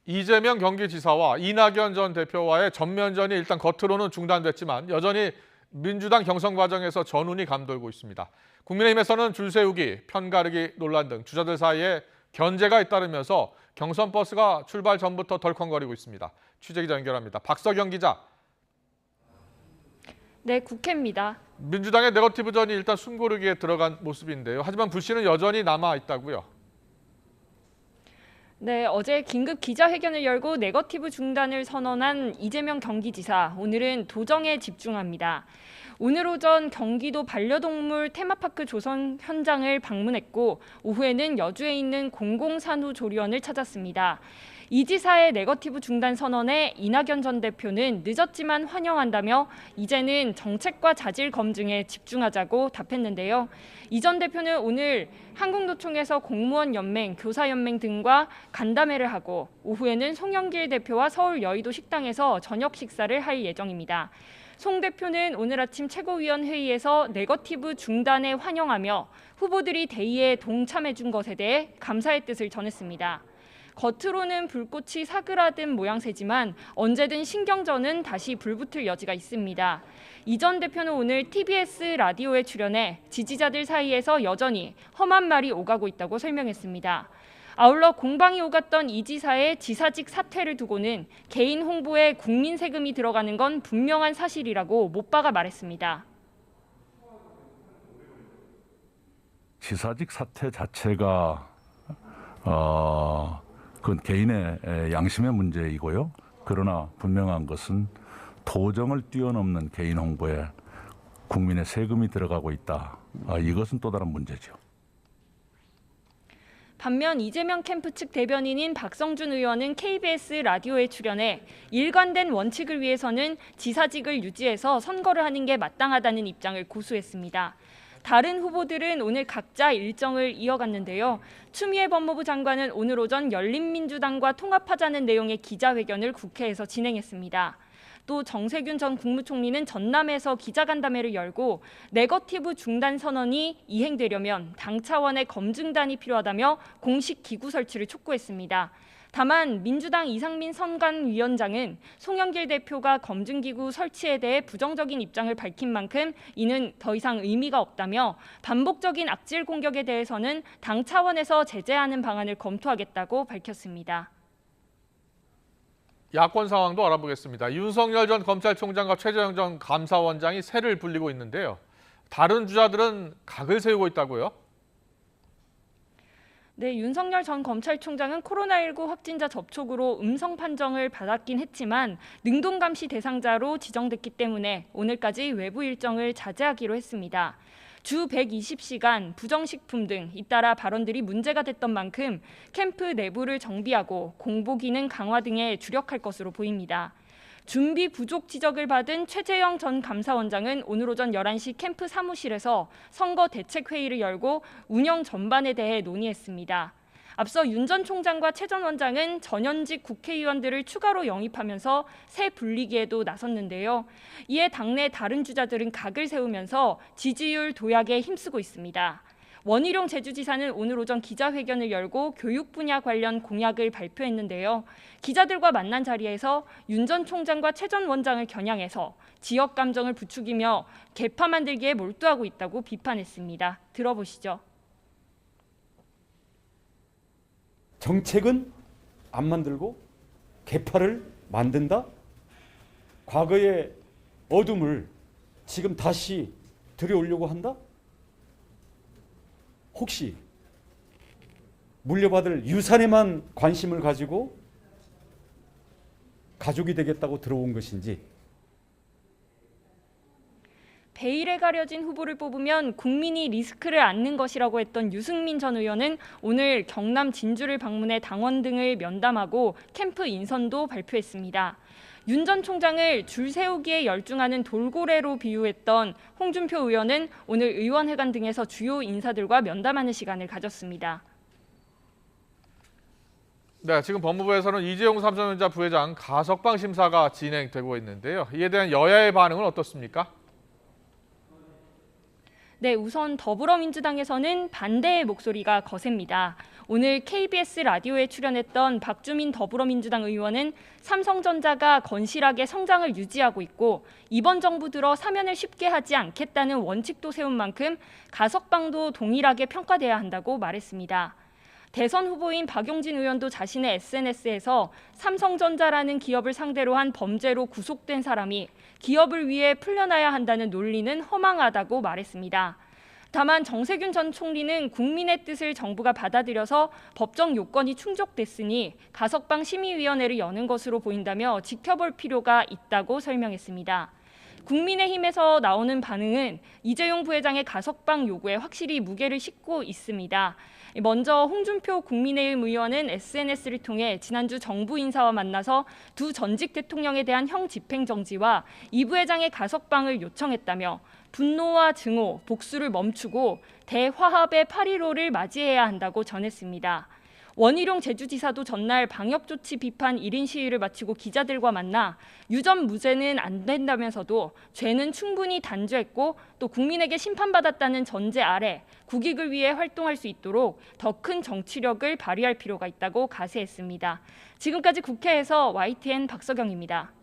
이재명 경기지사와 이낙연 전 대표와의 전면전이 일단 겉으로는 중단됐지만 여전히 민주당 경선 과정에서 전운이 감돌고 있습니다. 국민의힘에서는 줄 세우기, 편 가르기 논란 등 주자들 사이에 견제가 잇따르면서 경선 버스가 출발 전부터 덜컹거리고 있습니다. 취재기자 연결합니다. 박서경 기자. 네, 국회입니다. 민주당의 네거티브전이 일단 숨고르기에 들어간 모습인데요. 하지만 불씨는 여전히 남아 있다고요. 네, 어제 긴급 기자회견을 열고 네거티브 중단을 선언한 이재명 경기지사. 오늘은 도정에 집중합니다. 오늘 오전 경기도 반려동물 테마파크 조성 현장을 방문했고 오후에는 여주에 있는 공공산후조리원을 찾았습니다. 이 지사의 네거티브 중단 선언에 이낙연 전 대표는 늦었지만 환영한다며 이제는 정책과 자질 검증에 집중하자고 답했는데요. 이 전 대표는 오늘 한국노총에서 공무원 연맹, 교사연맹 등과 간담회를 하고 오후에는 송영길 대표와 서울 여의도 식당에서 저녁 식사를 할 예정입니다. 송 대표는 오늘 아침 최고위원 회의에서 네거티브 중단에 환영하며 후보들이 대의에 동참해 준 것에 대해 감사의 뜻을 전했습니다. 겉으로는 불꽃이 사그라든 모양새지만 언제든 신경전은 다시 불붙을 여지가 있습니다. 이 전 대표는 오늘 TBS 라디오에 출연해 지지자들 사이에서 여전히 험한 말이 오가고 있다고 설명했습니다. 아울러 공방이 오갔던 이 지사의 지사직 사퇴를 두고는 개인 홍보에 국민 세금이 들어가는 건 분명한 사실이라고 못 박아 말했습니다. 지사직 사퇴 자체가 그건 개인의 양심의 문제이고요. 그러나 분명한 것은 도정을 뛰어넘는 개인 홍보에 국민의 세금이 들어가고 있다. 이것은 또 다른 문제죠. 반면 이재명 캠프 측 대변인인 박성준 의원은 KBS 라디오에 출연해 일관된 원칙을 위해서는 지사직을 유지해서 선거를 하는 게 마땅하다는 입장을 고수했습니다. 다른 후보들은 오늘 각자 일정을 이어갔는데요. 추미애 법무부 장관은 오늘 오전 열린민주당과 통합하자는 내용의 기자회견을 국회에서 진행했습니다. 또 정세균 전 국무총리는 전남에서 기자간담회를 열고 네거티브 중단 선언이 이행되려면 당 차원의 검증단이 필요하다며 공식 기구 설치를 촉구했습니다. 다만 민주당 이상민 선관위원장은 송영길 대표가 검증기구 설치에 대해 부정적인 입장을 밝힌 만큼 이는 더 이상 의미가 없다며 반복적인 악질 공격에 대해서는 당 차원에서 제재하는 방안을 검토하겠다고 밝혔습니다. 야권 상황도 알아보겠습니다. 윤석열 전 검찰총장과 최재형 전 감사원장이 세를 불리고 있는데요. 다른 주자들은 각을 세우고 있다고요? 네, 윤석열 전 검찰총장은 코로나19 확진자 접촉으로 음성 판정을 받았긴 했지만 능동감시 대상자로 지정됐기 때문에 오늘까지 외부 일정을 자제하기로 했습니다. 주 120시간, 부정식품 등 잇따라 발언들이 문제가 됐던 만큼 캠프 내부를 정비하고 공보 기능 강화 등에 주력할 것으로 보입니다. 준비 부족 지적을 받은 최재형 전 감사원장은 오늘 오전 11시 캠프 사무실에서 선거 대책 회의를 열고 운영 전반에 대해 논의했습니다. 앞서 윤 전 총장과 최 전 원장은 전현직 국회의원들을 추가로 영입하면서 새 분리기에도 나섰는데요. 이에 당내 다른 주자들은 각을 세우면서 지지율 도약에 힘쓰고 있습니다. 원희룡 제주지사는 오늘 오전 기자회견을 열고 교육 분야 관련 공약을 발표했는데요. 기자들과 만난 자리에서 윤 전 총장과 최 전 원장을 겨냥해서 지역 감정을 부추기며 개파 만들기에 몰두하고 있다고 비판했습니다. 들어보시죠. 정책은 안 만들고 개파를 만든다? 과거의 어둠을 지금 다시 들여오려고 한다? 혹시 물려받을 유산에만 관심을 가지고 가족이 되겠다고 들어온 것인지. 베일에 가려진 후보를 뽑으면 국민이 리스크를 안는 것이라고 했던 유승민 전 의원은 오늘 경남 진주를 방문해 당원 등을 면담하고 캠프 인선도 발표했습니다. 윤 전 총장을 줄 세우기에 열중하는 돌고래로 비유했던 홍준표 의원은 오늘 의원회관 등에서 주요 인사들과 면담하는 시간을 가졌습니다. 네, 지금 법무부에서는 이재용 삼성전자 부회장 가석방 심사가 진행되고 있는데요. 이에 대한 여야의 반응은 어떻습니까? 네, 우선 더불어민주당에서는 반대의 목소리가 거셉니다. 오늘 KBS 라디오에 출연했던 박주민 더불어민주당 의원은 삼성전자가 건실하게 성장을 유지하고 있고 이번 정부 들어 사면을 쉽게 하지 않겠다는 원칙도 세운 만큼 가석방도 동일하게 평가돼야 한다고 말했습니다. 대선 후보인 박용진 의원도 자신의 SNS에서 삼성전자라는 기업을 상대로 한 범죄로 구속된 사람이 기업을 위해 풀려나야 한다는 논리는 허망하다고 말했습니다. 다만 정세균 전 총리는 국민의 뜻을 정부가 받아들여서 법정 요건이 충족됐으니 가석방 심의위원회를 여는 것으로 보인다며 지켜볼 필요가 있다고 설명했습니다. 국민의힘에서 나오는 반응은 이재용 부회장의 가석방 요구에 확실히 무게를 싣고 있습니다. 먼저 홍준표 국민의힘 의원은 SNS를 통해 지난주 정부 인사와 만나서 두 전직 대통령에 대한 형 집행정지와 이 부회장의 가석방을 요청했다며 분노와 증오, 복수를 멈추고 대화합의 8.15를 맞이해야 한다고 전했습니다. 원희룡 제주지사도 전날 방역조치 비판 1인 시위를 마치고 기자들과 만나 유전 무죄는 안 된다면서도 죄는 충분히 단죄했고 또 국민에게 심판받았다는 전제 아래 국익을 위해 활동할 수 있도록 더 큰 정치력을 발휘할 필요가 있다고 가세했습니다. 지금까지 국회에서 YTN 박서경입니다.